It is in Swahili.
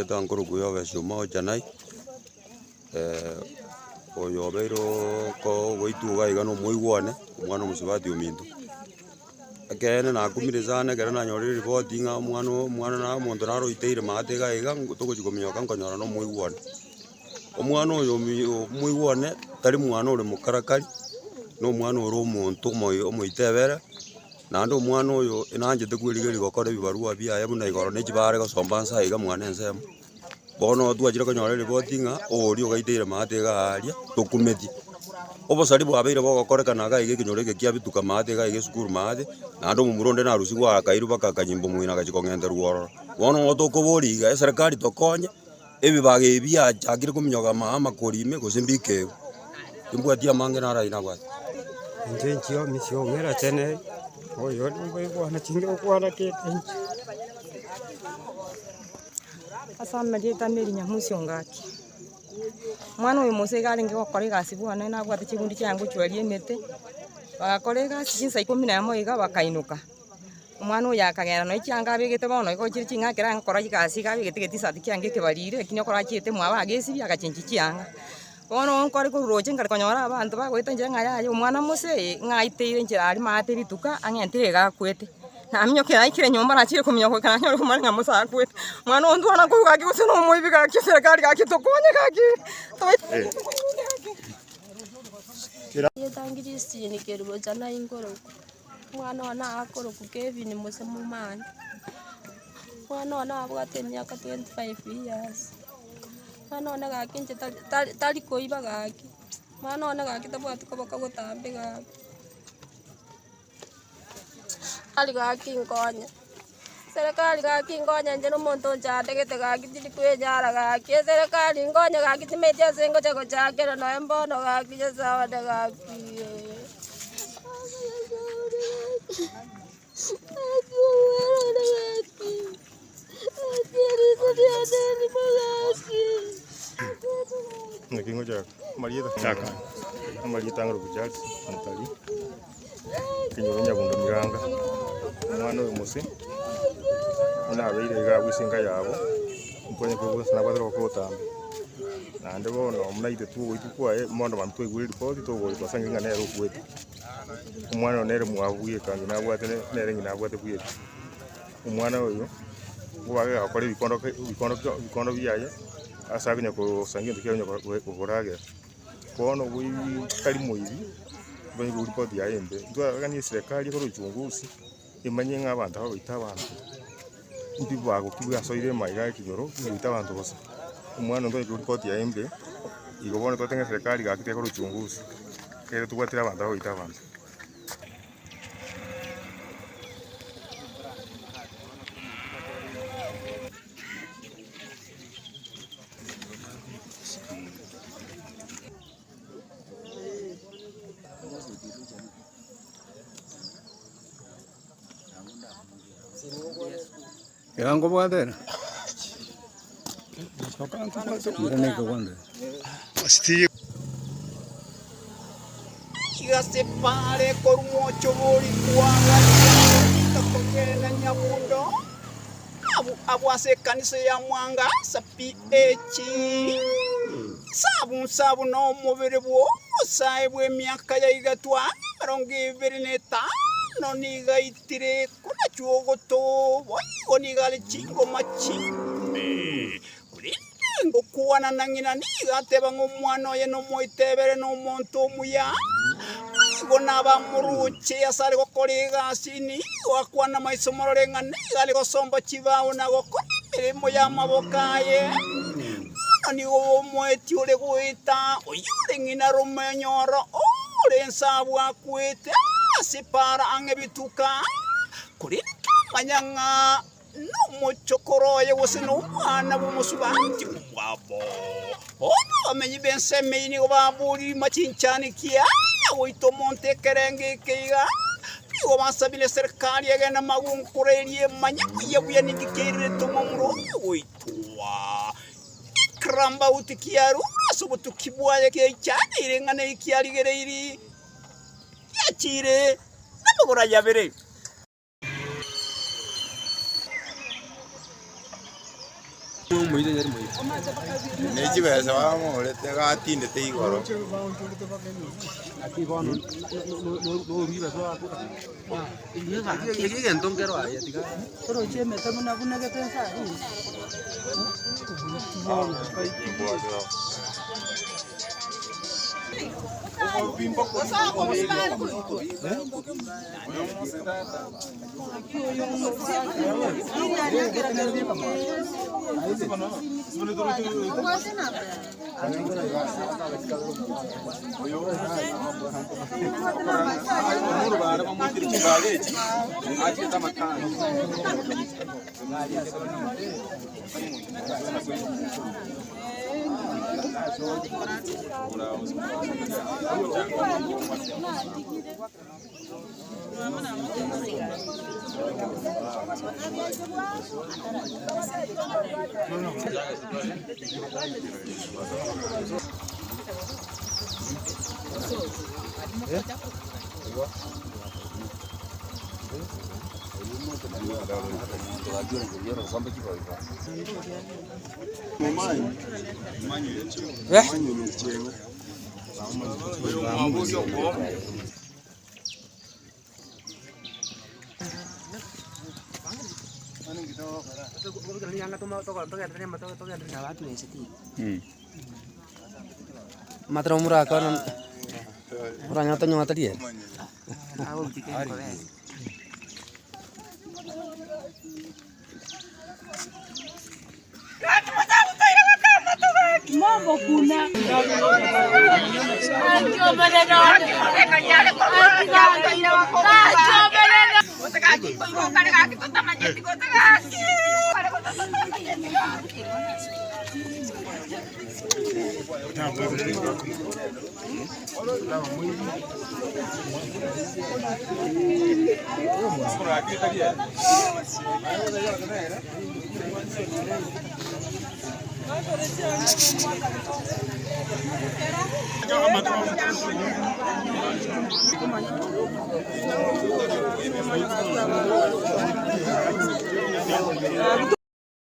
geta nkuru kuyoga shuma janai oyobeiro ko goituga igano moigwane mwana musibati ominto akene na kumire sana kera na nyori report inga mwana na muntu naro iteire matega iga tugujikomyoka nkonyora no moigwane omwana oyo moigwane tari mwana ore mukarakari no mwana ore omuntu omoitebere nando mwana oyo enanjete kwirigeri gokora bibarua biaye buna igoro nekibare gosomba nsa iga mwana ensemo bono twachire konyora report inga ori ogaiteire matega aria tukumeti obosari bwabeire bogokorekana ga ige kinyoreke kia bituka matega ige sukuru mate nando mumuronde na rusi gwa kairu baka kanyimbo mwina gachikongende ruoro bono otokobori iga serikali tokonye ebibage bia chakire kuminyoga mama korime gosimbike imbwatia mange na raina bwa njenjio misio mera tene oyo ndimwe bwana chingo kwana kete asama dieta meri nyamusio ngaki mwana uyu musega aringe gukora igasi bwana na gwate chigundi changu chwari emete bagakora igasi chinsa 11 iga bakainuka umwana uyu akagera no icyanga bigete bono iko kiri chinkakira nkora igasi gabigete getisati kyange kebarire kinyo kora chite mwaba agesi byagachenji cyanga bono nkore kuroje ngari konyora abantu bagwita nje ngaya umwana muse ngaiteire njira ari mate bituka angentire gakwete namyo kira ikire nyomba nakire kumyoko kana nyoro kumari ngamusa kwete mwana ondu ana kuga guse no muibi ga kiserikali ga kitokonye kaki yetangirisi ni kerbo jana ingoro mwana wana akoro kukevi ni muse mumana mwana wana abwate myaka 25 years mwana wana gakinje tali koiba gaki mwana wana gakitabwate ko bakagotambe gaki ali gakingonya serikali gakingonya nje no muntu njategete gakitiri kwenyara gaki serikali ngonya gakitimetia sengo chako chakera no embono gakije sawa de gaki Nakingo jak Marieta chaka Marieta ngoro kujati Natali kinyonya bundo miranga mwana we musi na beire ga gusinga yabo mponye ko gusa nabadro ko tambe nande bono mnaite tu kwae mondo bantu iguri report to go basanga ngane ro kwete umwana nere mwabuye kandi nabwate nere ngina bwate buye umwana oyo ubaga akore bikondo biyaye asabinya ko sangiye tukenya ko gorage bono bwi kali moibi bani guri podi ya embe ndwagani serikali ko ruchunguzi imanye nk'abantu aho bita abantu ndi bago kibwa soire maiga kijoro bita abantu bose umwana ndo guri podi ya embe igobone totenga serikali gakite ko ruchunguzi kere tukwatira abantu aho bita abantu Yango bwadera. Ndane ko kwande. Asti igase pare korumocho bori kwanga tokena nyabundo abwase kanisa ya mwanga sapi echi sabu no mubere bwo saibwe myaka ya igatwa ronge vereneta no niga itire kuna chuogoto boigo niga le chingo machimbe kuringo kuwana nangina niga teba ngomwana ye no moitebere no monto muya igo naba muruche asare gokoriga sini wakwana maisomoro renga niga le gosomba chibao na gokora mirimo ya mabokaye ni wo mweti ule kuita oyure ngina romenyoro ore nsabu akwete separa ange bituka kuri manyanga no muchokoro ye wose no mwana bumusubanti wabo ono amenyi bense meni obaburi machinchani kia oito monte kerenge keiga igo basabile serikali yagena magunkurerie manya yabuye nigikere tomomuro oitwa kramba utikiaru asubutu kibwaye ke cyane irengane ikiarigere iri yachire namugora yabere Nechibesa wamorete gatindete igoro. Matra murah kan orang nyata dia. Mambo kuna